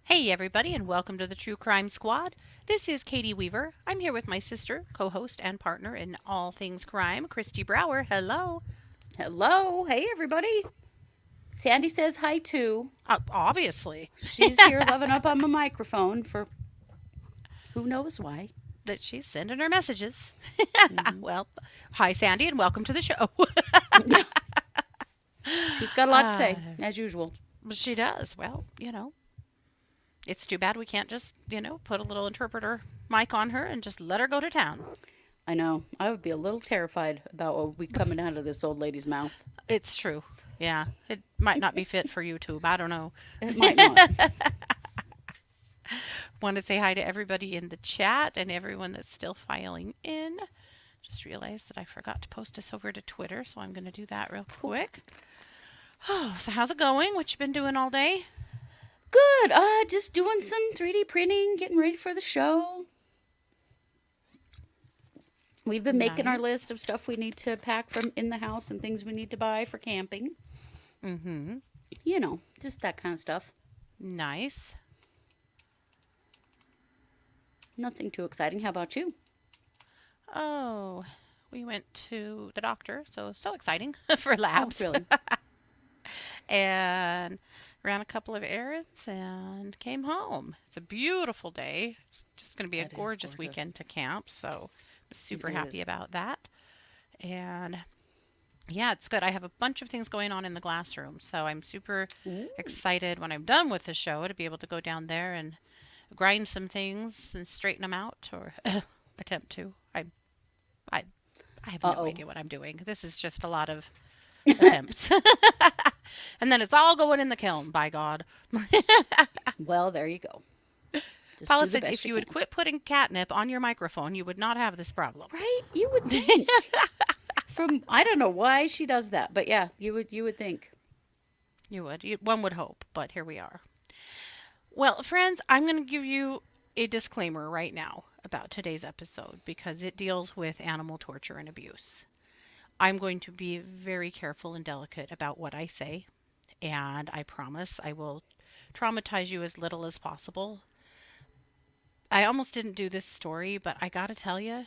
Hey, everybody, and welcome to the True Crime Squad. This is Katie Weaver. I'm here with my sister, co host, and partner in all things crime, Kristi Brower. Hello. Hello. Hey, everybody. Sandy says hi, too. Obviously, She's here loving up on my microphone for who knows why. that she's sending her messages. Hmm. Well, hi, Sandy, and welcome to the show. She's got a lot to say, as usual. She does. Well, it's too bad we can't just, put a little interpreter mic on her and just let her go to town. I know. I would be a little terrified about what would be coming out of this old lady's mouth. It's true. Yeah, it might not be fit for YouTube. I don't know. It might not. Want to say hi to everybody in the chat and everyone that's still filing in. Just realized that I forgot to post this over to Twitter, so I'm going to do that real quick. Oh, so how's it going? What you been doing all day? Good. Just doing some 3D printing, getting ready for the show. We've been making our Nice. list of stuff we need to pack from in the house and things we need to buy for camping. Mm-hmm. Just that kind of stuff. Nice. Nothing too exciting. How about you? Oh, we went to the doctor, so exciting for Oh, labs. thrilling. And ran a couple of errands and came home. It's a beautiful day. It's just going to be a That is gorgeous gorgeous. weekend to camp, so I was It super happy is. about that. And yeah, it's good. I have a bunch of things going on in the glass room, so I'm super Ooh. excited when I'm done with the show to be able to go down there and grind some things and straighten them out or attempt to. I I have no Uh-oh. idea what I'm doing. This is just a lot of attempts. And then it's all going in the kiln, by God. Well, there you go. Just Paula do the said best if you you would can. quit putting catnip on your microphone, you would not have this problem. Right? You would think. I don't know why she does that, but yeah, you would think. You would. One would hope, but here we are. Well, friends, I'm going to give you a disclaimer right now about today's episode because it deals with animal torture and abuse. I'm going to be very careful and delicate about what I say, and I promise I will traumatize you as little as possible. I almost didn't do this story, but I gotta tell you,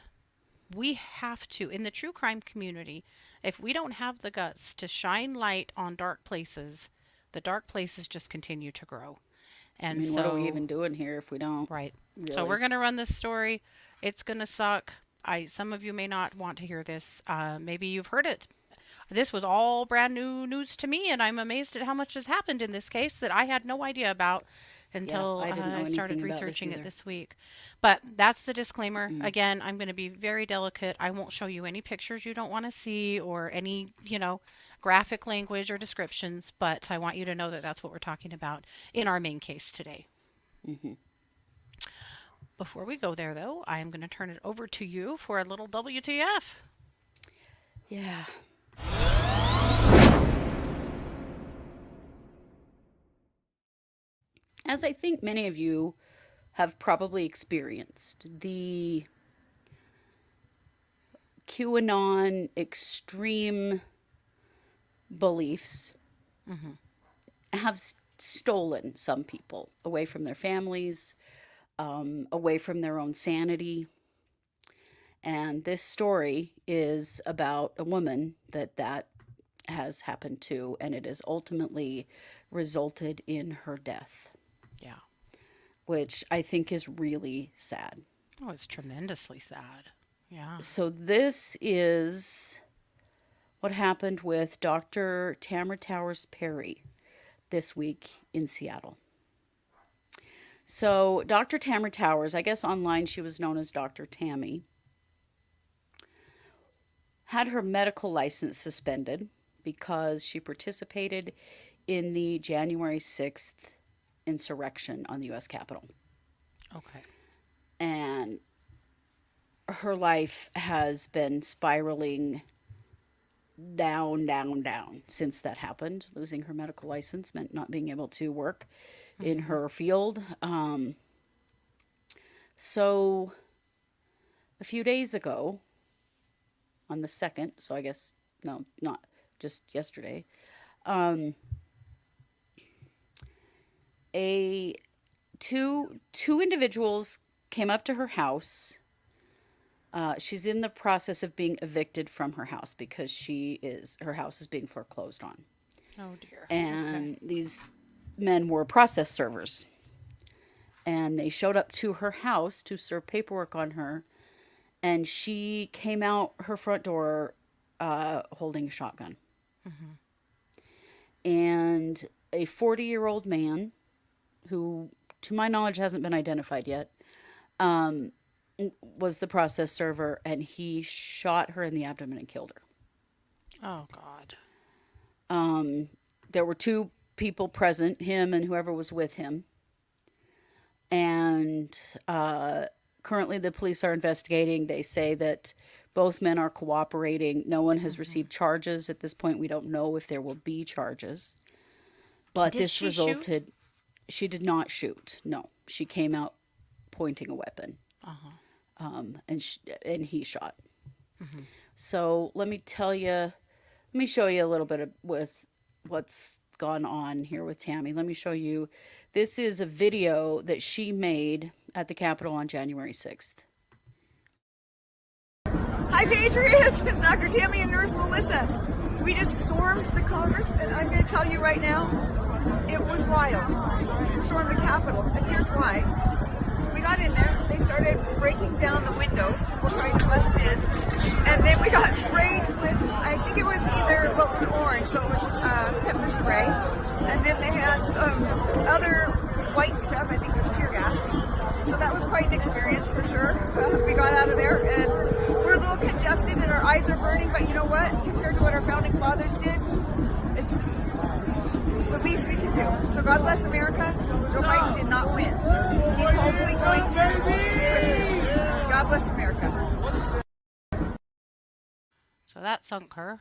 we have to, in the true crime community, if we don't have the guts to shine light on dark places, the dark places just continue to grow. I And mean, what are we so, even doing here if we don't? right. So we're Really? gonna run this story. It's gonna suck. Some of you may not want to hear this. Maybe you've heard it. This was all brand new news to me, and I'm amazed at how much has happened in this case that I had no idea about Yeah, until I didn't know I started anything about this researching it either. this week. But that's the disclaimer. Mm. Again, I'm going to be very delicate. I won't show you any pictures you don't want to see or any, graphic language or descriptions, but I want you to know that that's what we're talking about in our main case today. Hmm. Before we go there, though, I am going to turn it over to you for a little WTF. Yeah. As I think many of you have probably experienced, the QAnon extreme beliefs Hmm. have stolen some people away from their families, away from their own sanity. And this story is about a woman that has happened to, and it has ultimately resulted in her death, Yeah. which I think is really sad. Oh, it's tremendously sad. Yeah. So, this is what happened with Dr. Tamara Towers Perry this week in Seattle. So, Dr. Tamara Towers, I guess online she was known as Dr. Tammy, had her medical license suspended because she participated in the January 6th insurrection on the U.S. Capitol. Okay. And her life has been spiraling down, down, down since that happened. Losing her medical license meant not being able to work in Mm-hmm. her field. So a few days ago, on the 2nd, so I guess, no, not just yesterday, um, a two individuals came up to her house. She's in the process of being evicted from her house because her house is being foreclosed on. Oh dear. Okay. And these men were process servers. And they showed up to her house to serve paperwork on her. And she came out her front door holding a shotgun. Mm-hmm. And a 40-year-old man, who, to my knowledge, hasn't been identified yet, um, was the process server, and he shot her in the abdomen and killed her. Oh God. There were two people present, him and whoever was with him. And currently the police are investigating. They say that both men are cooperating. No one has Mm-hmm. received charges. At this point, we don't know if there will be charges. But Did this she shoot? resulted, she did not shoot. No, she came out pointing a weapon. Uh-huh. And he shot. Mm-hmm. So let me show you a little bit of with what's gone on here with Tammy. Let me show you. This is a video that she made at the Capitol on January 6th. Hi Patriots, it's Dr. Tammy and Nurse Melissa. We just stormed the Congress, and I'm going to tell you right now, it was wild. We stormed the Capitol, and here's why. We got in there, they started breaking down the windows, people trying to bust in, and then we got sprayed with, I think it was either, well, it was orange, so it was pepper spray, and then they had some other white stuff, I think it was tear gas. So that was quite an experience for sure. We got out of there and we're a little congested and our eyes are burning, but you know what? Compared to what our founding fathers did, it's the least we can do. So God bless America. Joe Biden did not win. He's hopefully going to. God bless America. So that sunk her.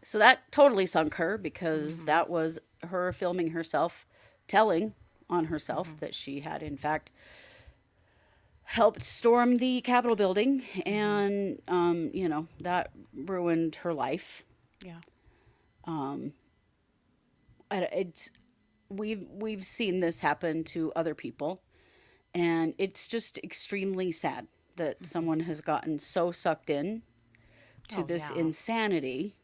So that totally sunk her because that was her filming herself, telling on herself that she had, in fact, helped storm the Capitol building, and that ruined her life. Yeah. It's we've seen this happen to other people, and it's just extremely sad that someone has gotten so sucked in to Oh this yeah. insanity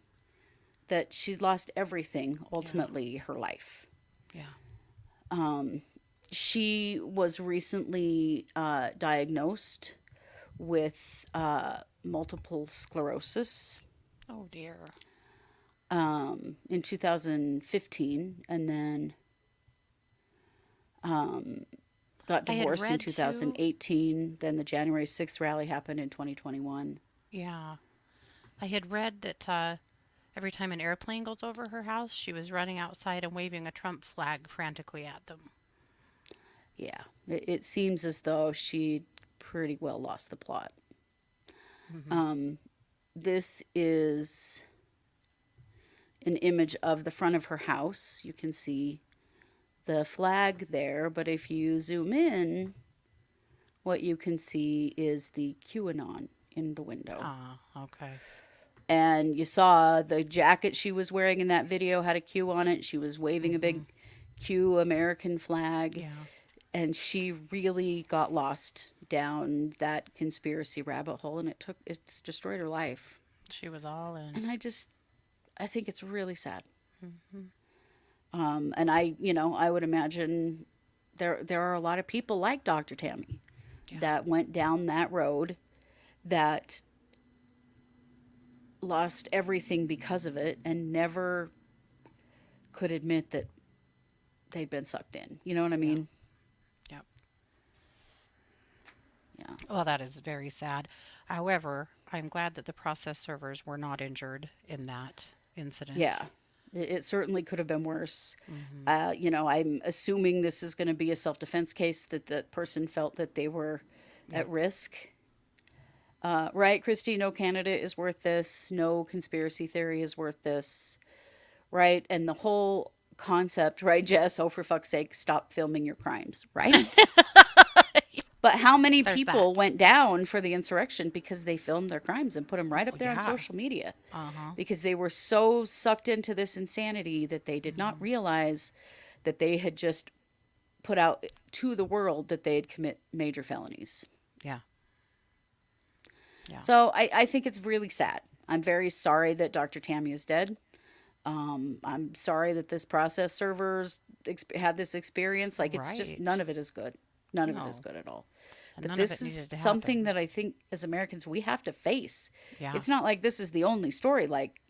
that she's lost everything, ultimately her life. Yeah. She was recently diagnosed with multiple sclerosis Oh dear. in 2015, and then got I had divorced in read too. 2018. Then the January 6th rally happened in 2021. Yeah. I had read that every time an airplane goes over her house, she was running outside and waving a Trump flag frantically at them. Yeah, it seems as though she pretty well lost the plot. Mm-hmm. This is an image of the front of her house. You can see the flag there, but if you zoom in, what you can see is the QAnon in the window. Ah, okay. And you saw the jacket she was wearing in that video had a Q on it. She was waving a big Q American flag. Yeah. And she really got lost down that conspiracy rabbit hole, and it's destroyed her life. She was all in. And I think it's really sad. Mm-hmm. And I would imagine there are a lot of people like Dr. Tammy Yeah. that went down that road, that lost everything because of it and never could admit that they'd been sucked in. You know what I mean? Yep. Yeah. Well, that is very sad. However, I'm glad that the process servers were not injured in that incident. Yeah. It certainly could have been worse. Mm-hmm. I'm assuming this is going to be a self-defense case, that the person felt that they were Yeah. at risk. Right, Kristi? No candidate is worth this. No conspiracy theory is worth this. Right? And the whole concept, right, Jess? Oh, for fuck's sake, stop filming your crimes, right? But how many There's people that. went down for the insurrection because they filmed their crimes and put them right up Oh there on yeah. social media? Uh-huh. Because they were so sucked into this insanity that they did not Hmm. realize that they had just put out to the world that they had commit major felonies. Yeah. Yeah. So I think it's really sad. I'm very sorry that Dr. Tammy is dead. I'm sorry that this process servers had this experience. Like, it's just Right. none of it is good. None of it is No. good at all. And But none of this it is needed to something happen. that I think as Americans we have to face. Yeah. It's not like this is the only story. Like,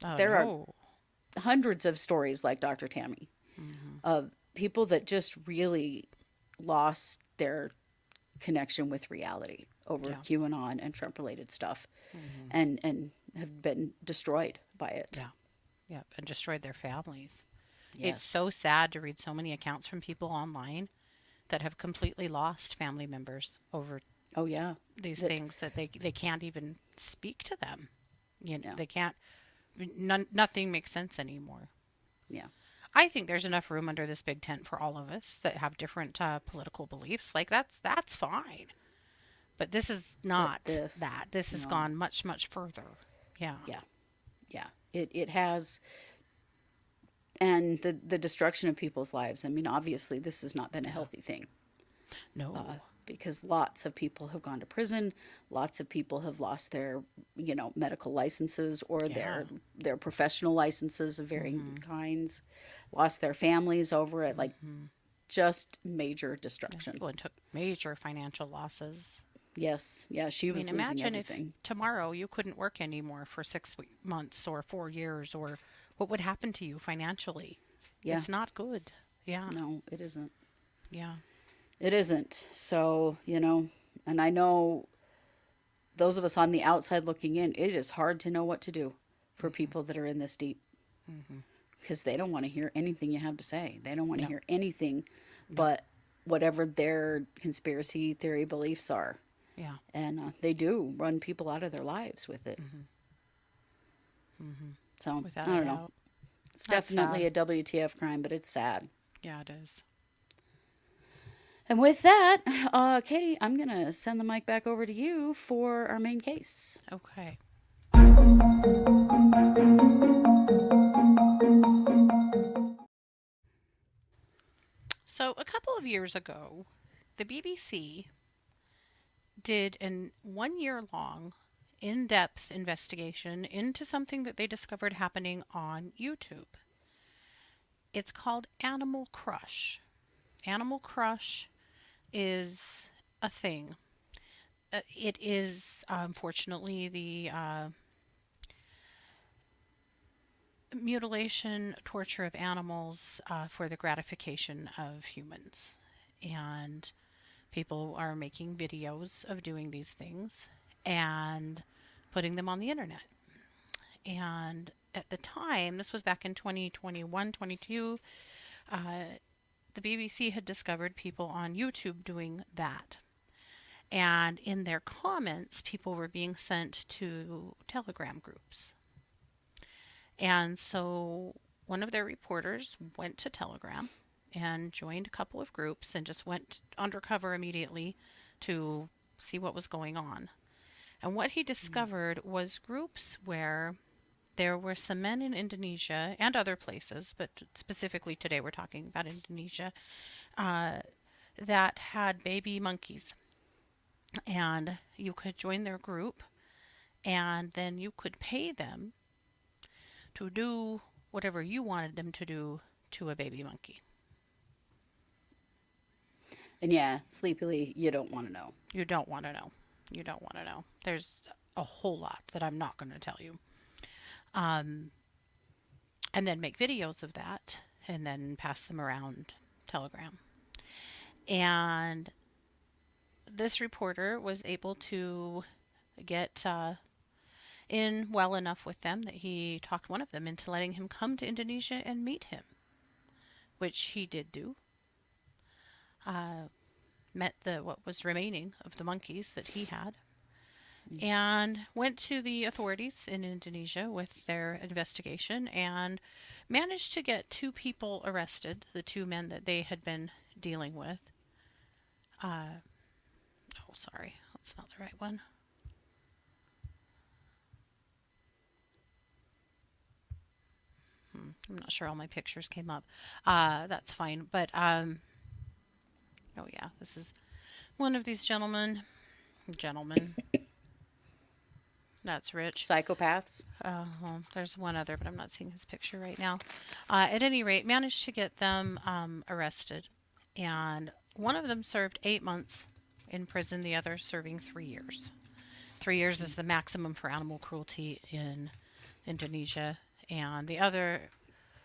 Oh there are no. hundreds of stories like Dr. Tammy Hmm. of people that just really lost their connection with reality over Yeah. QAnon and Trump related stuff, Hmm. and have been destroyed by it. Yeah. Yeah. And destroyed their families. It's Yes. so sad to read so many accounts from people online that have completely lost family members over Oh yeah. these That things that they can't even speak to them. You know, yeah. they can't. Nothing makes sense anymore. Yeah. I think there's enough room under this big tent for all of us that have different political beliefs. Like that's fine. But this is But not this, that. This has no. gone much further. Yeah. Yeah. Yeah. It has, and the destruction of people's lives. I mean, obviously this has not been a Yeah. healthy thing. No. Because lots of people have gone to prison, lots of people have lost their, medical licenses or Yeah. their professional licenses of varying Mhm. kinds, lost their families over it, like Mhm. just major Yeah. destruction. People took major financial losses. Yes, yeah, she I mean, was losing imagine if everything. tomorrow you couldn't work anymore for months or 4 years, or what would happen to you financially? Yeah, It's not good. Yeah. no, it isn't. Yeah. It isn't. So, and I know those of us on the outside looking in, it is hard to know what to do for Hmm. people that are in this deep Hmm. because they don't want to hear anything you have to say. They don't want to No. hear anything No. but whatever their conspiracy theory beliefs are. Yeah. And they do run people out of their lives with it. Hmm. Hmm. So, I Without a don't know. doubt. It's That's definitely a sad. WTF crime, but it's sad. Yeah, it is. And with that, Katie, I'm going to send the mic back over to you for our main case. Okay. So, a couple of years ago, the BBC did an 1 year long, in depth investigation into something that they discovered happening on YouTube. It's called Animal Crush. Animal Crush is a thing. It is, unfortunately, the mutilation, torture of animals for the gratification of humans. And people are making videos of doing these things and putting them on the internet. And at the time, this was back in 2021, 22, uh, the BBC had discovered people on YouTube doing that. And in their comments, people were being sent to Telegram groups. And so one of their reporters went to Telegram and joined a couple of groups and just went undercover immediately to see what was going on. And what he discovered was groups where there were some men in Indonesia and other places, but specifically today we're talking about Indonesia, uh, that had baby monkeys. And you could join their group, and then you could pay them to do whatever you wanted them to do to a baby monkey. And yeah, sleepily, you don't want to know. You don't want to know. You don't want to know. There's a whole lot that I'm not going to tell you. Um, and then make videos of that and then pass them around Telegram. And this reporter was able to get in well enough with them that he talked one of them into letting him come to Indonesia and meet him, which he did do. Met the what was remaining of the monkeys that he had, and went to the authorities in Indonesia with their investigation and managed to get two people arrested, the two men that they had been dealing with. Oh, sorry, that's not the right one. I'm not sure all my pictures came up. That's fine. But, oh yeah, this is one of these gentlemen. Gentlemen. That's Rich. Psychopaths. Well, there's one other, but I'm not seeing his picture right now. At any rate, managed to get them arrested. And one of them served 8 months in prison, the other serving 3 years. 3 years is the maximum for animal cruelty in Indonesia. And the other,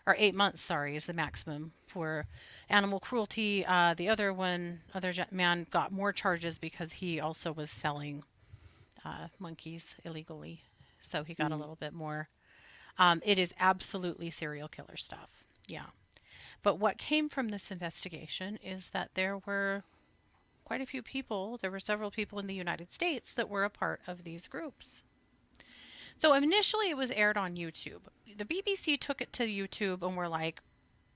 or 8 months, sorry, is the maximum for animal cruelty. The other one, man got more charges because he also was selling monkeys illegally. So he got a little bit more. It is absolutely serial killer stuff. Yeah. But what came from this investigation is that there were quite a few people, there were several people in the United States that were a part of these groups. So initially it was aired on YouTube. The BBC took it to YouTube and were like,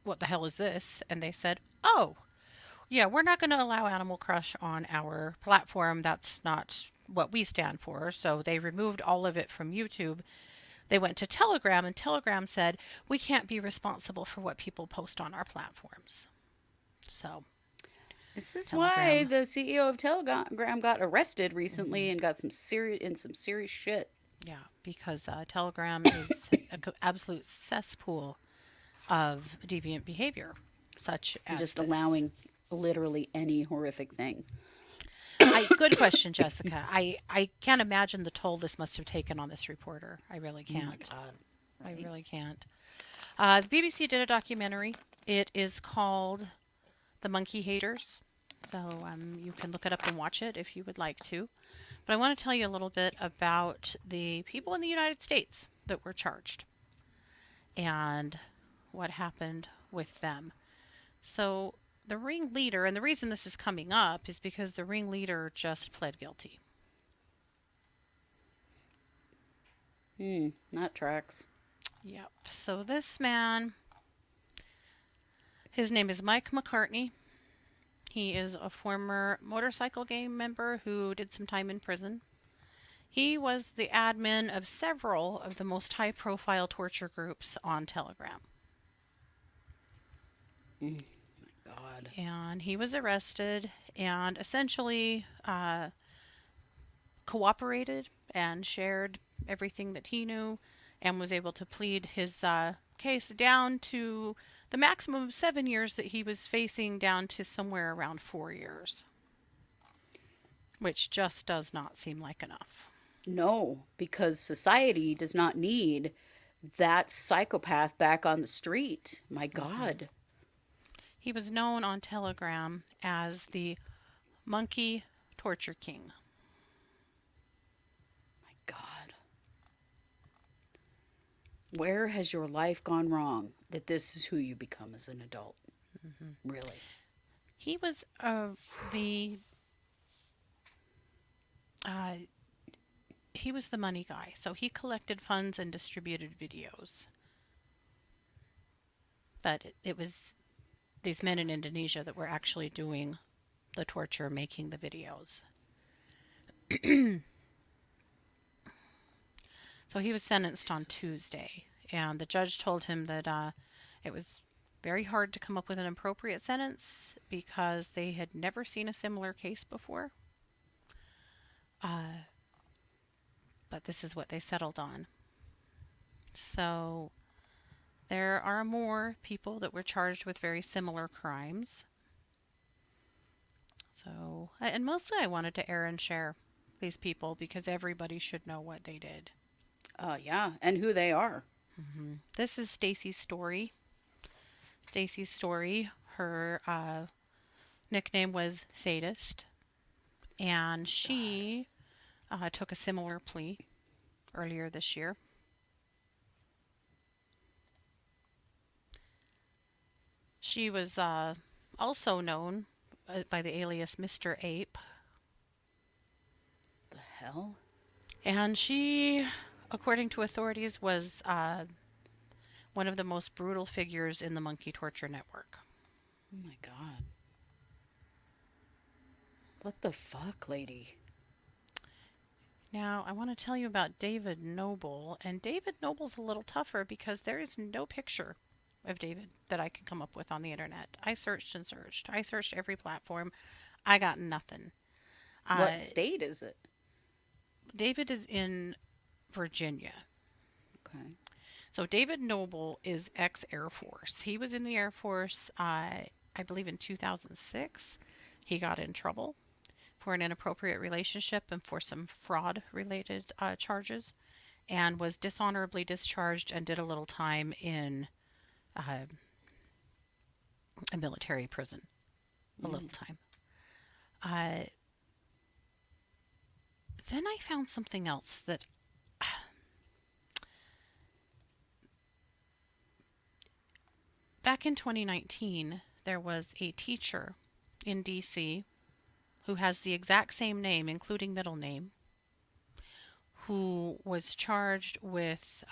what the hell is this? And they said, oh, yeah, we're not going to allow Animal Crush on our platform. That's not what we stand for. So they removed all of it from YouTube. They went to Telegram, and Telegram said, we can't be responsible for what people post on our platforms. So This is Telegram. why the CEO of Telegram got arrested recently and got some serious shit. Yeah, because Telegram is an absolute cesspool of deviant behavior, such as Just this. allowing literally any horrific thing. Good question, Jessica. I can't imagine the toll this must have taken on this reporter. I really Oh my can't. God. I really can't. The BBC did a documentary. It is called The Monkey Haters. So you can look it up and watch it if you would like to. But I want to tell you a little bit about the people in the United States that were charged and what happened with them. So the ringleader, and the reason this is coming up is because the ringleader just pled guilty. That tracks. Yep. So this man, his name is Mike Macartney. He is a former motorcycle gang member who did some time in prison. He was the admin of several of the most high-profile torture groups on Telegram. God. And he was arrested and essentially cooperated and shared everything that he knew and was able to plead his case down to the maximum of 7 years that he was facing down to somewhere around 4 years, which just does not seem like enough. No, because society does not need that psychopath back on the street. My God. He was known on Telegram as the Monkey Torture King. My God. Where has your life gone wrong that this is who you become as an adult? Really? He was he was the money guy, so he collected funds and distributed videos. But it was these men in Indonesia that were actually doing the torture, making the videos. So he was sentenced on Tuesday, and the judge told him that it was very hard to come up with an appropriate sentence because they had never seen a similar case before. But this is what they settled on. So there are more people that were charged with very similar crimes. So, and mostly I wanted to air and share these people because everybody should know what they did. Yeah, and who they are. This is Stacy's story. Stacy's story, her nickname was Sadist, and she took a similar plea earlier this year. She was also known by the alias Mr. Ape. The hell? And she, according to authorities, was one of the most brutal figures in the monkey torture network. Oh my God. What the fuck, lady? Now, I want to tell you about David Noble, and David Noble's a little tougher because there is no picture of David that I can come up with on the internet. I searched and searched. I searched every platform. I got nothing. Uh, What state is it? David is in Virginia. Okay. So David Noble is ex-Air Force. He was in the Air Force, I believe, in 2006. He got in trouble for an inappropriate relationship and for some fraud-related charges, and was dishonorably discharged and did a little time in uh, a military prison. A little Mm. time. Uh, then I found something else that back in 2019, there was a teacher in DC who has the exact same name, including middle name, who was charged with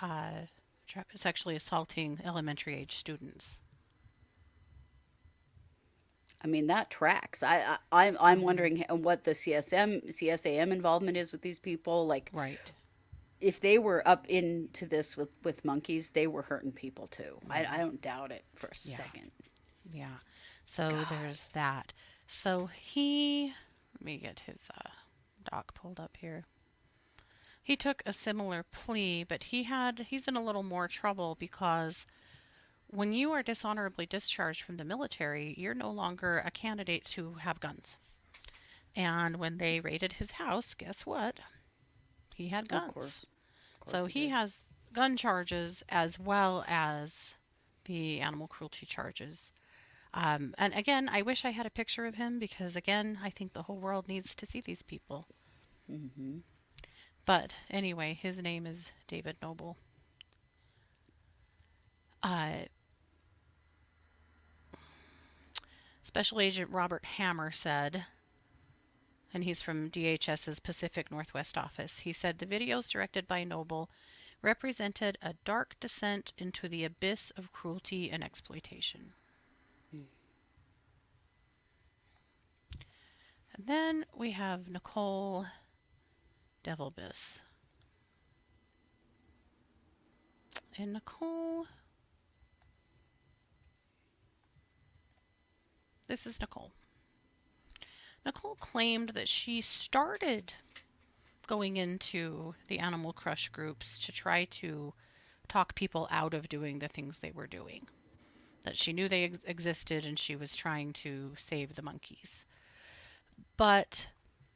sexually assaulting elementary age students. I mean, that tracks. I'm Hmm. wondering what the CSAM involvement is with these people. Like, Right. if they were up into this with monkeys, they were hurting people too. I Hmm. don't doubt it for a Yeah. second. Yeah. So God. there's that. So he, let me get his doc pulled up here. He took a similar plea, but he's in a little more trouble because when you are dishonorably discharged from the military, you're no longer a candidate to have guns. And when they raided his house, guess what? He had Of guns. course. Of course So he he did. has gun charges as well as the animal cruelty charges. And again, I wish I had a picture of him because, again, I think the whole world needs to see these people. Mm-hmm. But anyway, his name is David Noble. Uh, Special Agent Robert Hammer said, and he's from DHS's Pacific Northwest office, he said the videos directed by Noble represented a dark descent into the abyss of cruelty and exploitation. And then we have Nicole Devilbiss. And Nicole, this is Nicole. Nicole claimed that she started going into the Animal Crush groups to try to talk people out of doing the things they were doing. That she knew they existed and she was trying to save the monkeys. But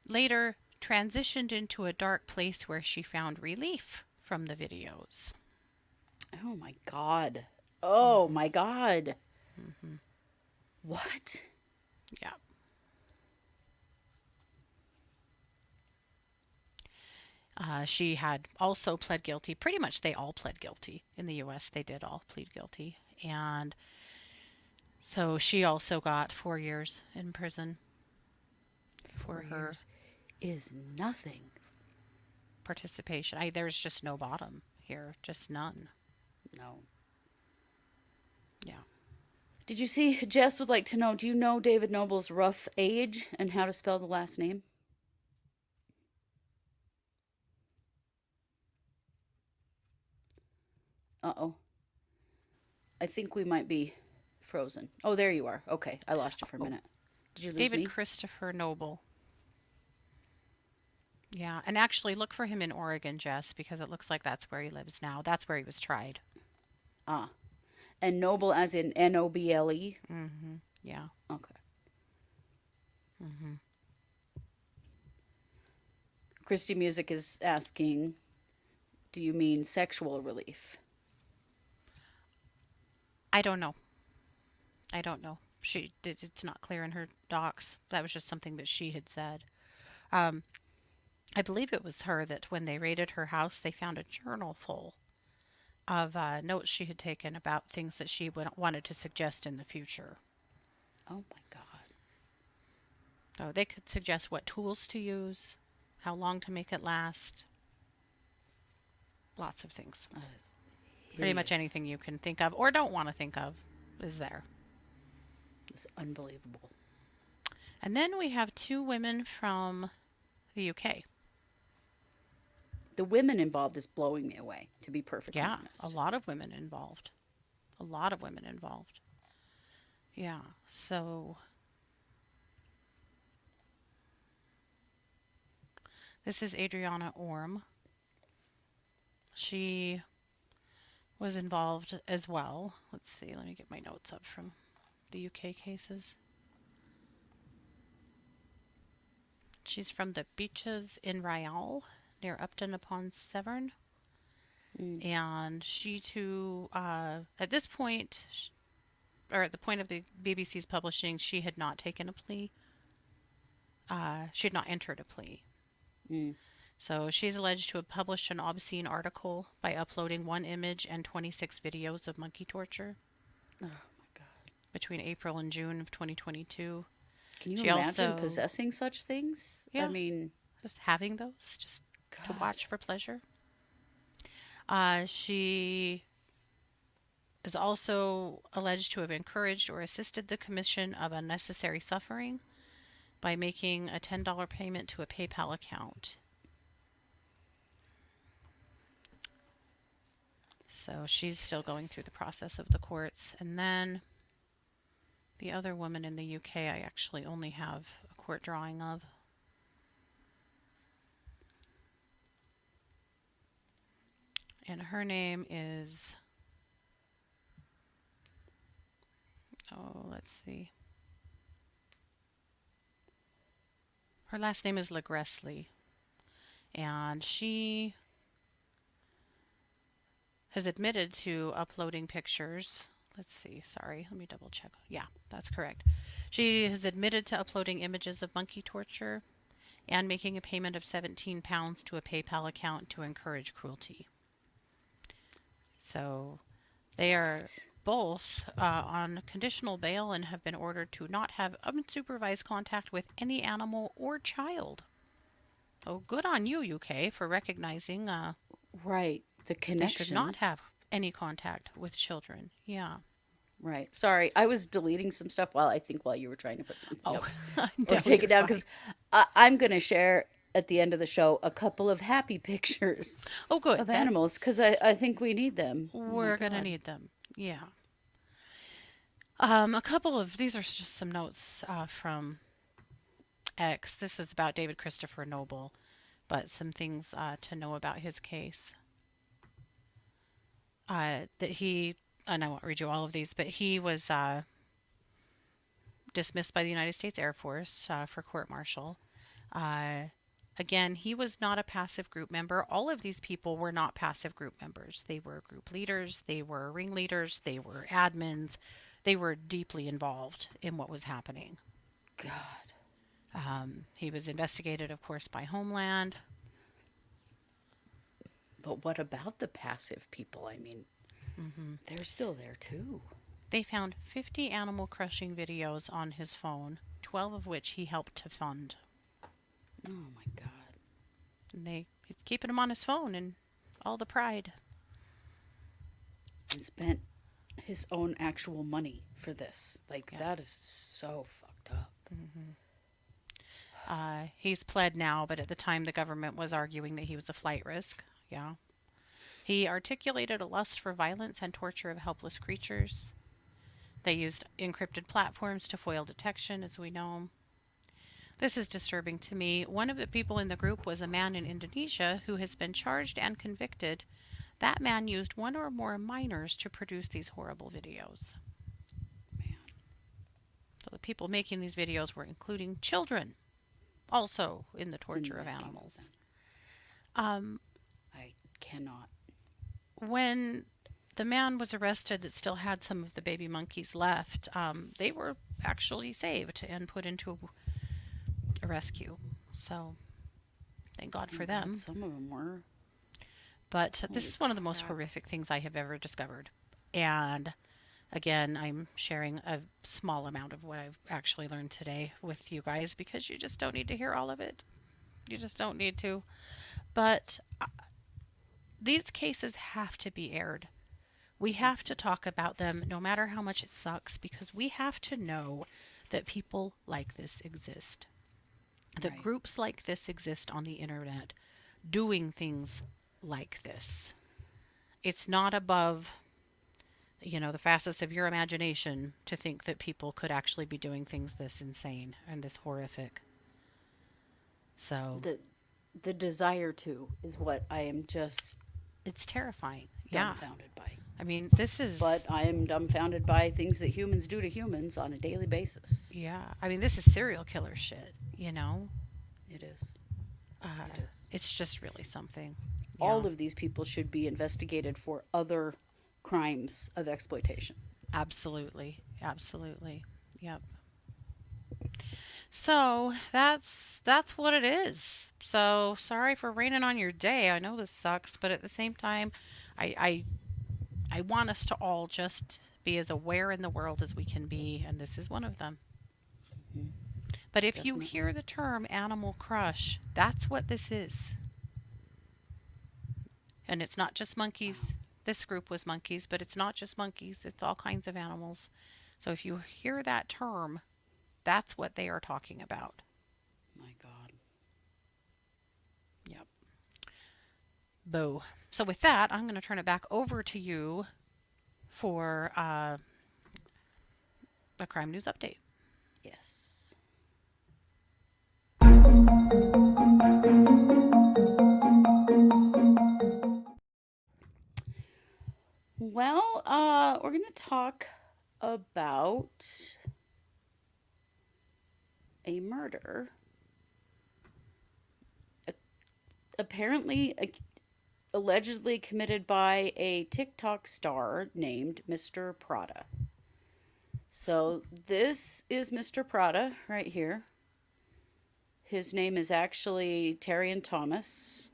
later transitioned into a dark place where she found relief from the videos. Oh my God. Oh Hmm. my God. Hmm. What? Yeah. She had also pled guilty. Pretty much they all pled guilty. In the US, they did all plead guilty. And so she also got 4 years in prison for 4 years her is nothing. participation. There's just no bottom here, just none. No. Yeah. Did you see? Jess would like to know, do you know David Noble's rough age and how to spell the last name? Uh-oh. I think we might be frozen. Oh, there you are. Okay, I lost you for a Oh, minute. Did you lose David me? Christopher Noble. Yeah, and actually look for him in Oregon, Jess, because it looks like that's where he lives now. That's where he was tried. Ah. And Noble as in Noble? Mm-hmm. Yeah. Okay. Mm-hmm. Kristi Music is asking, do you mean sexual relief? I don't know. I don't know. It's not clear in her docs. That was just something that she had said. Um, I believe it was her that when they raided her house, they found a journal full of notes she had taken about things that she wanted to suggest in the future. Oh my God. So they could suggest what tools to use, how long to make it last. Lots of things. That is Pretty much hideous. anything you can think of or don't want to think of is there. It's unbelievable. And then we have two women from the UK. The women involved is blowing me away, to be perfectly Yeah, honest. a lot of women involved. A lot of women involved. Yeah, so this is Adriana Orm. She was involved as well. Let's see, let me get my notes up from the UK cases. She's from the beaches in Ryall near Upton upon Severn. Mm. And she too, at this point, or at the point of the BBC's publishing, she had not taken a plea. She had not entered a plea. Mm. So she's alleged to have published an obscene article by uploading one image and 26 videos of monkey torture Oh my God. between April and June of 2022. Can you She imagine also- possessing such things? Yeah. I mean, Just having those, just to God. watch for pleasure. She is also alleged to have encouraged or assisted the commission of unnecessary suffering by making a $10 payment to a PayPal account. So she's still going through the process of the courts. And then the other woman in the UK, I actually only have a court drawing of. And her name is, oh, let's see. Her last name is Legressley. And she has admitted to uploading pictures. Let's see, sorry, let me double check. Yeah, that's correct. She has admitted to uploading images of monkey torture and making a payment of £17 to a PayPal account to encourage cruelty. So they are both on conditional bail and have been ordered to not have unsupervised contact with any animal or child. Oh, good on you, UK, for recognizing right. The they connection. should not have any contact with children. Yeah. Right. Sorry, I was deleting some stuff while you were trying to put something Oh, up no, or take it you're down, fine. because I'm going to share at the end of the show a couple of happy pictures Oh, good. of animals, because I think we need them. Oh my We're going to God. need them. Yeah. A couple of these are just some notes from X. This is about David Christopher Noble, but some things to know about his case. That he, and I won't read you all of these, but he was dismissed by the United States Air Force for court-martial. Again, he was not a passive group member. All of these people were not passive group members. They were group leaders, they were ringleaders, they were admins. They were deeply involved in what was happening. God. He was investigated, of course, by Homeland. But what about the passive people? I mean, they're still there too. They found 50 animal crushing videos on his phone, 12 of which he helped to fund. Oh my God. And he's keeping them on his phone and all the pride. And spent his own actual money for this. Like, that is so fucked up. He's pled now, but at the time the government was arguing that he was a flight risk. Yeah. He articulated a lust for violence and torture of helpless creatures. They used encrypted platforms to foil detection, as we know. This is disturbing to me. One of the people in the group was a man in Indonesia who has been charged and convicted. That man used one or more minors to produce these horrible videos. Man. So the people making these videos were including children, also in the torture of making animals. I cannot. When the man was arrested that still had some of the baby monkeys left, they were actually saved and put into a rescue. So thank God for them. Some of them were. But this is one of the most crap. horrific things I have ever discovered. And again, I'm sharing a small amount of what I've actually learned today with you guys because you just don't need to hear all of it. You just don't need to. But these cases have to be aired. We have to talk about them no matter how much it sucks because we have to know that people like this exist. That Right. groups like this exist on the internet doing things like this. It's not above, the facets of your imagination to think that people could actually be doing things this insane and this horrific. So The the desire to is what I am just it's terrifying. Yeah. dumbfounded by. I mean, this is, But I am dumbfounded by things that humans do to humans on a daily basis. yeah. I mean, this is serial killer shit. It is. Uh, It is. it's just really something. All Yeah. of these people should be investigated for other crimes of exploitation. Absolutely. Absolutely. Yep. So that's what it is. So sorry for raining on your day. I know this sucks, but at the same time, I I, I want us to all just be as aware in the world as we can be, and this is one of them. Mhm. But if you Definitely. hear the term animal crush, that's what this is. And it's not just monkeys. This group was monkeys, but it's not just monkeys, it's all kinds of animals. So if you hear that term, that's what they are talking about. My God. Yep. Boo. So with that, I'm going to turn it back over to you for a crime news update. Yes. Well, we're going to talk about a murder apparently allegedly committed by a TikTok star named Mr. Prada. So this is Mr. Prada right here. His name is actually Terryon Thomas.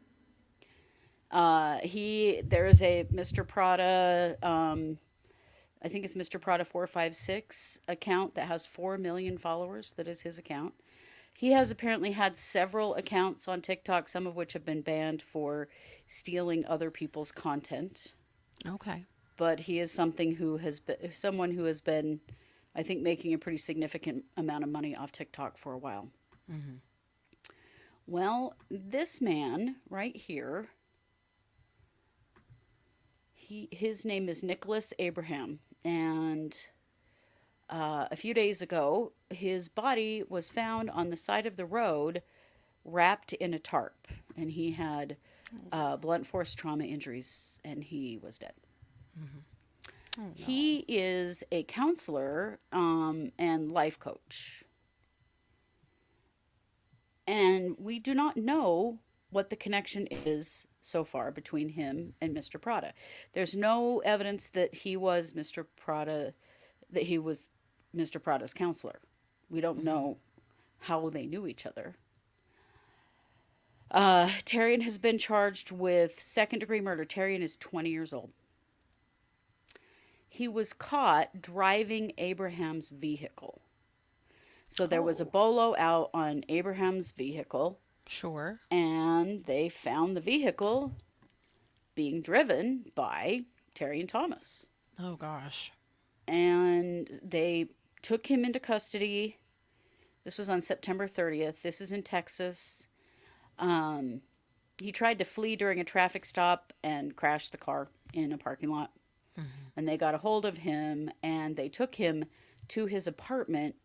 There's a Mr. Prada, I think it's Mr. Prada 456 account that has 4 million followers. That is his account. He has apparently had several accounts on TikTok, some of which have been banned for stealing other people's content. Okay. But he is someone who has been, I think, making a pretty significant amount of money off TikTok for a while. Mm-hmm. Well, this man right here, his name is Nicholas Abraham, and a few days ago, his body was found on the side of the road, wrapped in a tarp, and he had blunt force trauma injuries, and he was dead. Oh, no. He is a counselor and life coach. And we do not know what the connection is so far between him and Mr. Prada. There's no evidence that he was Mr. Prada's counselor. We don't know how they knew each other. Terryon has been charged with second-degree murder. Terryon is 20 years old. He was caught driving Abraham's vehicle. So there was a Oh. bolo out on Abraham's vehicle, Sure. and they found the vehicle being driven by Terryon Thomas. Oh gosh. And they took him into custody. This was on September 30th. This is in Texas. He tried to flee during a traffic stop and crashed the car in a parking lot. And they got a hold of him and they took him to his apartment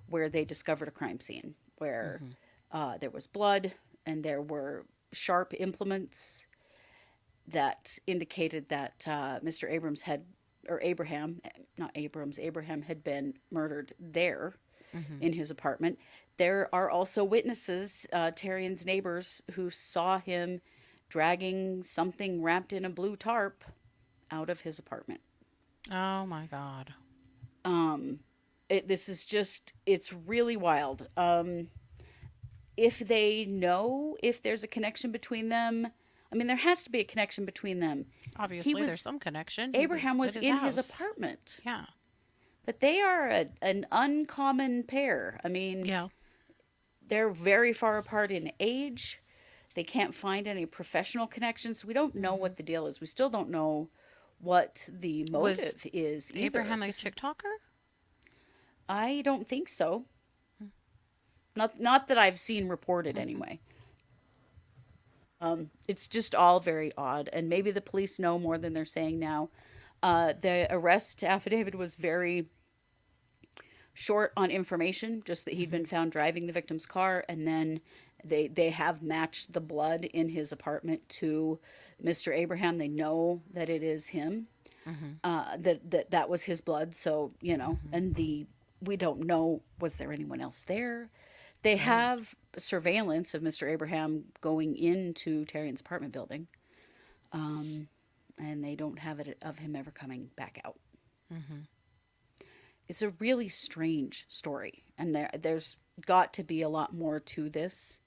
where they discovered a crime scene where there was blood and there were sharp implements that indicated that Mr. Abrams had, or Abraham, not Abrams, Abraham had been murdered there in his apartment. There are also witnesses, Terryon's neighbors, who saw him dragging something wrapped in a blue tarp out of his apartment. Oh my God. This is just, it's really wild. If they know if there's a connection between them, I mean, there has to be a connection between them. Obviously, was- there's some connection. Abraham was at in his house. apartment, Yeah. but they are an uncommon pair. I mean, Yeah. they're very far apart in age. They can't find any professional connections. We don't know Mhm. what the deal is. We still don't know what the Was motive is either. Abraham a TikToker? I don't think so. Mm. Not that I've seen reported Mhm. anyway. It's just all very odd, and maybe the police know more than they're saying now. The arrest affidavit was very short on information, just that he'd been Mhm. found driving the victim's car, and then they have matched the blood in his apartment to Mr. Abraham. They know that it is him. Mhm. That was his blood. So Mhm. and the we don't know, was there anyone else there. They Right. have surveillance of Mr. Abraham going into Terryon's apartment building, and they don't have it of him ever coming back out. Mhm. It's a really strange story, and there's got to be a lot more to this.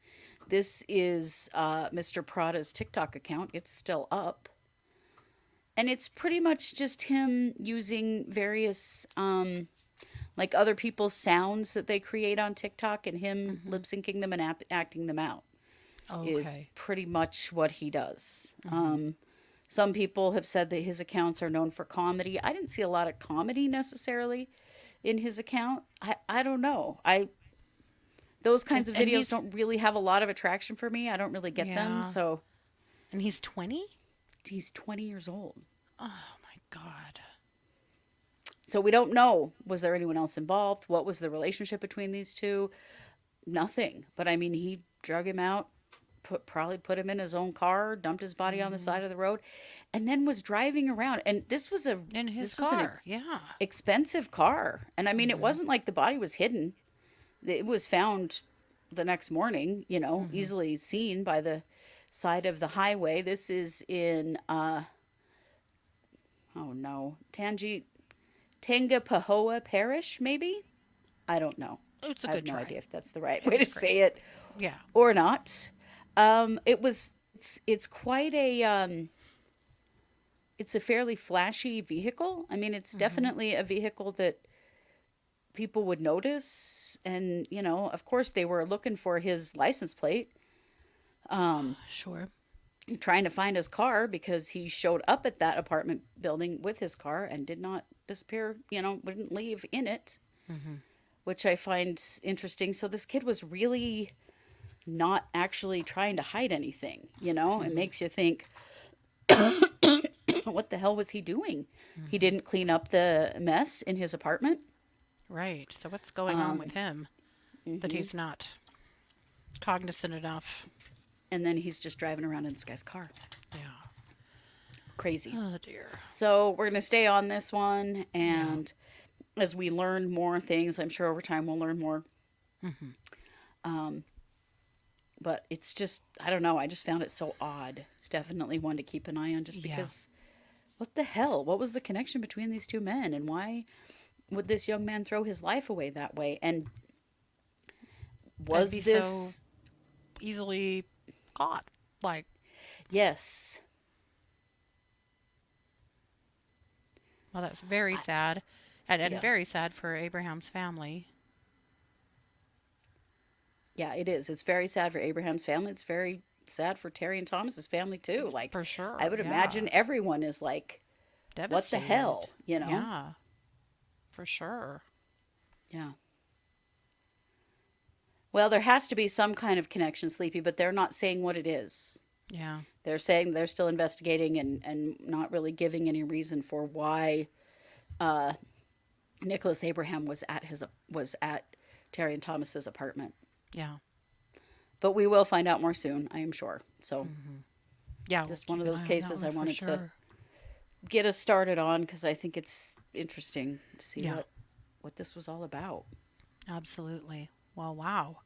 This is Mr. Prada's TikTok account. It's still up, and it's pretty much just him using various like other people's sounds that they create on TikTok, and him Mhm. lip syncing them and acting them out is Okay. pretty much what he does. Mhm. Some people have said that his accounts are known for comedy. I didn't see a lot of comedy necessarily in his account. I don't know. Those kinds of And videos he's don't really have a lot of attraction for me. I don't really get them. yeah. So And he's 20? he's 20 years old. Oh my god. So we don't know, was there anyone else involved? What was the relationship between these two? Nothing. But I mean, he drug him out, probably put him in his own car, dumped his body on the Mhm. side of the road, and then was driving around. And In his this was an car. Yeah. expensive car. And I mean, it Mhm. wasn't like the body was hidden. It was found the next morning, Mhm. easily seen by the side of the highway. This is in oh no, Tangipahoa Parish, maybe? I don't know. It's a I have good no try. idea if that's the right It way to was great. say it Yeah. or not. It's quite a it's a fairly flashy vehicle. I mean, it's Mhm. definitely a vehicle that people would notice, and of course they were looking for his license plate, Sure. trying to find his car because he showed up at that apartment building with his car and did not disappear, wouldn't leave in it, Mhm. which I find interesting. So this kid was really not actually trying to hide anything. It Mhm. makes you think, what the hell was he doing? He Mhm. didn't clean up the mess in his apartment. Right. So what's going on with Um, him that mhm. he's not cognizant enough? And then he's just driving around in this guy's car. Yeah. Crazy. Oh dear. So we're going to stay on this one. Yeah. And as we learn more things, I'm sure over time we'll learn more. Mhm. But it's just, I don't know. I just found it so odd. It's definitely one to keep an eye on, just Yeah. because what the hell? What was the connection between these two men? And why would this young man throw his life away that way? And And was be so this, easily caught. Like, yes. well, that's very I, sad. And yeah. very sad for Abraham's family. Yeah, it is. It's very sad for Abraham's family. It's very sad for Terry and Thomas's family too. Like, For I sure. would Yeah. imagine everyone is like, what the Devastated. hell? Yeah. For sure. Yeah. Well, there has to be some kind of connection, Sleepy, but they're not saying what it is. Yeah. They're saying they're still investigating, and not really giving any reason for why Nicholas Abraham was at Terry and Thomas's apartment. Yeah. But we will find out more soon, I am sure. So Yeah. We'll just one keep of an those eye on that cases one I for wanted to sure. get us started on, because I think it's interesting to see Yeah. what this was all about. Absolutely. Well, wow.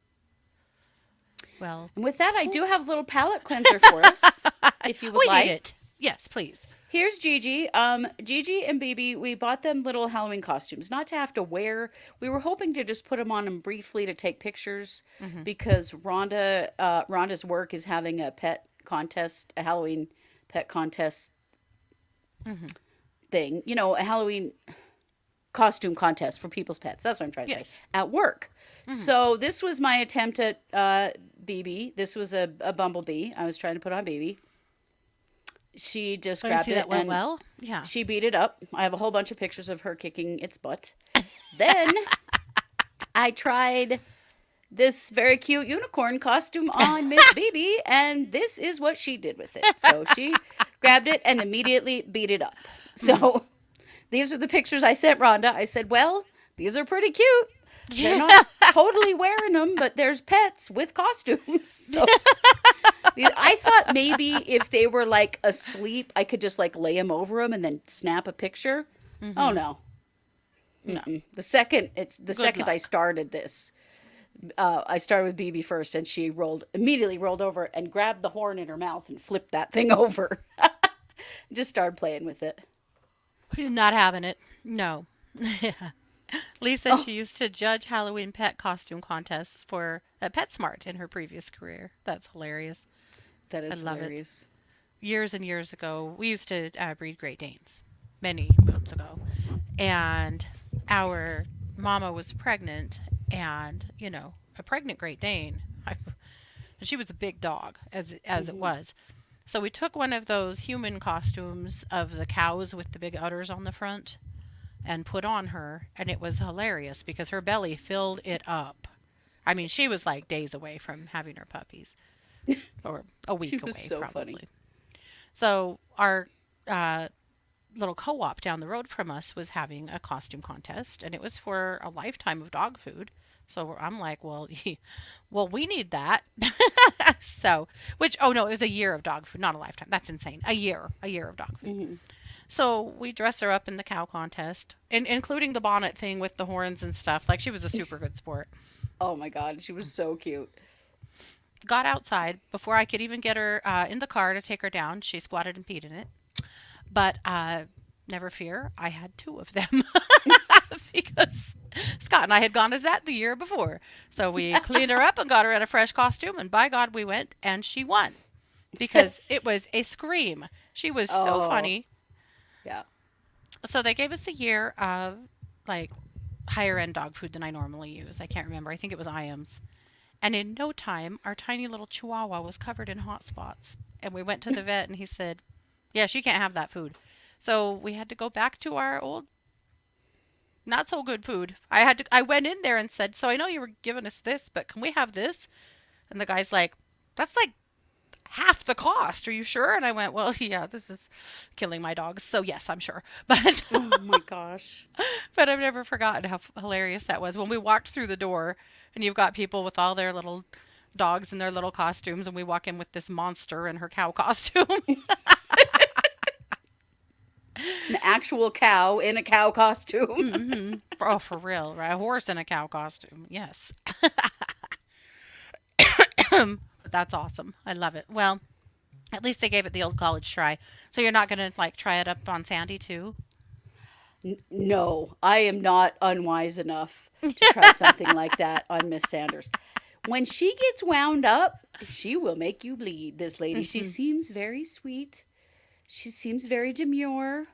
Well, And with that, I whew. do have a little palette cleanser for us, if you would We need like. it. Yes, please. Here's Gigi. Gigi and Bibi, we bought them little Halloween costumes, not to have to wear. We were hoping to just put them on them briefly to take pictures, Hmm. because Rhonda's work is having a pet contest, a Halloween pet contest Hmm. thing. A Halloween. costume contest for people's pets. That's what I'm trying to say. Yes. At work. So this was my attempt at BB. This was a bumblebee. I was trying to put on BB. She just Oh, you grabbed see it that went and well? Yeah. she beat it up. I have a whole bunch of pictures of her kicking its butt. Then I tried this very cute unicorn costume on Miss BB, and this is what she did with it. So she grabbed it and immediately beat it up. So these are the pictures I sent Rhonda. I said, well, these are pretty cute. They're not totally wearing them, but there's pets with costumes. So I thought maybe if they were like asleep, I could just like lay them over them and then snap a picture. Oh no. No. The second I luck. started this, I started with BB first, and she immediately rolled over and grabbed the horn in her mouth and flipped that thing over. Just started playing with it. Not having it. No. Lisa, she used to judge Halloween pet costume contests for at PetSmart in her previous career. That's hilarious. That is I love it. hilarious. Years and years ago, we used to breed Great Danes many moons ago. And our mama was pregnant, and, a pregnant Great Dane, and she was a big dog as it was. So we took one of those human costumes of the cows with the big udders on the front and put on her, and it was hilarious because her belly filled it up. I mean, she was like days away from having her puppies, or a week She away, was so probably. funny. So our little co-op down the road from us was having a costume contest, and it was for a lifetime of dog food. So I'm like, well, we need that. So, oh no, it was a year of dog food, not a lifetime. That's insane. A year of dog food. So we dress her up in the cow contest, including the bonnet thing with the horns and stuff. Like, she was a super good sport. Oh my God, she was so cute. Got outside before I could even get her in the car to take her down. She squatted and peed in it. But never fear, I had 2 of them because Scott and I had gone as that the year before. So we cleaned her up and got her in a fresh costume, and by God, we went, and she won because it was a scream. She was so Oh. funny. Yeah. So they gave us a year of like higher end dog food than I normally use. I can't remember. I think it was IAMS. And in no time, our tiny little chihuahua was covered in hot spots. And we went to the vet, and he said, yeah, she can't have that food. So we had to go back to our old, not so good food. I went in there and said, so I know you were giving us this, but can we have this? And the guy's like, that's like half the cost. Are you sure? And I went, well, yeah, this is killing my dogs. So yes, I'm sure. But Oh my gosh. but I've never forgotten how hilarious that was when we walked through the door, and you've got people with all their little dogs in their little costumes, and we walk in with this monster in her cow costume. An actual cow in a cow costume. Mm-hmm. Oh, for real, right? A horse in a cow costume. Yes. That's awesome. I love it. Well, at least they gave it the old college try. So you're not going to like try it up on Sandy too? No, I am not unwise enough to try something like that on Miss Sanders. When she gets wound up, she will make you bleed, this lady. She seems very sweet. She seems very demure,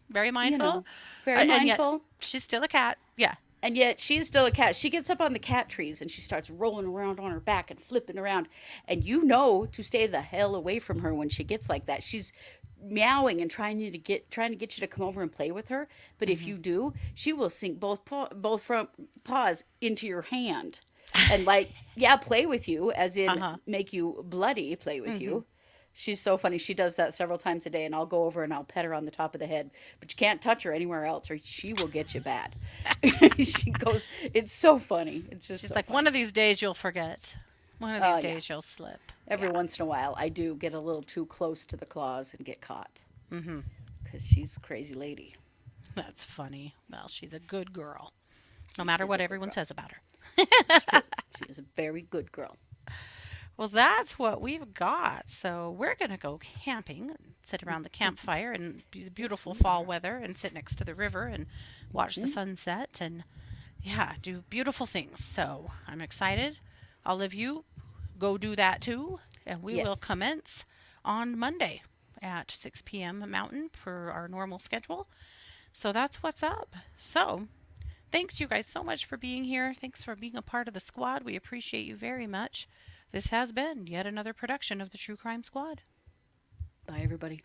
Very mindful. very And yet mindful. she's still a cat. Yeah. And yet she is still a cat. She gets up on the cat trees and she starts rolling around on her back and flipping around. And you know to stay the hell away from her when she gets like that. She's meowing and trying to get you to come over and play with her. But if you do, she will sink both front paws into your hand and play with you, as in make you bloody, play with you. She's so funny. She does that several times a day, and I'll go over and I'll pet her on the top of the head. But you can't touch her anywhere else, or she will get you bad. She goes, it's so funny. It's just She's so like, funny. one of these days you'll forget. One of these yeah. days you'll slip. Every once in a while, I do get a little too close to the claws and get caught. Because she's a crazy lady. That's funny. Well, she's a good girl. No matter what everyone says about her. It's true. She is a very good girl. Well, that's what we've got. So we're going to go camping and sit around the campfire in beautiful fall weather and sit next to the river and watch the sunset and, do beautiful things. So I'm excited. All of you go do that too. And we will Yes. commence on Monday at 6 p.m. Mountain for our normal schedule. So that's what's up. So thanks you guys so much for being here. Thanks for being a part of the squad. We appreciate you very much. This has been yet another production of the True Crime Squad. Bye, everybody.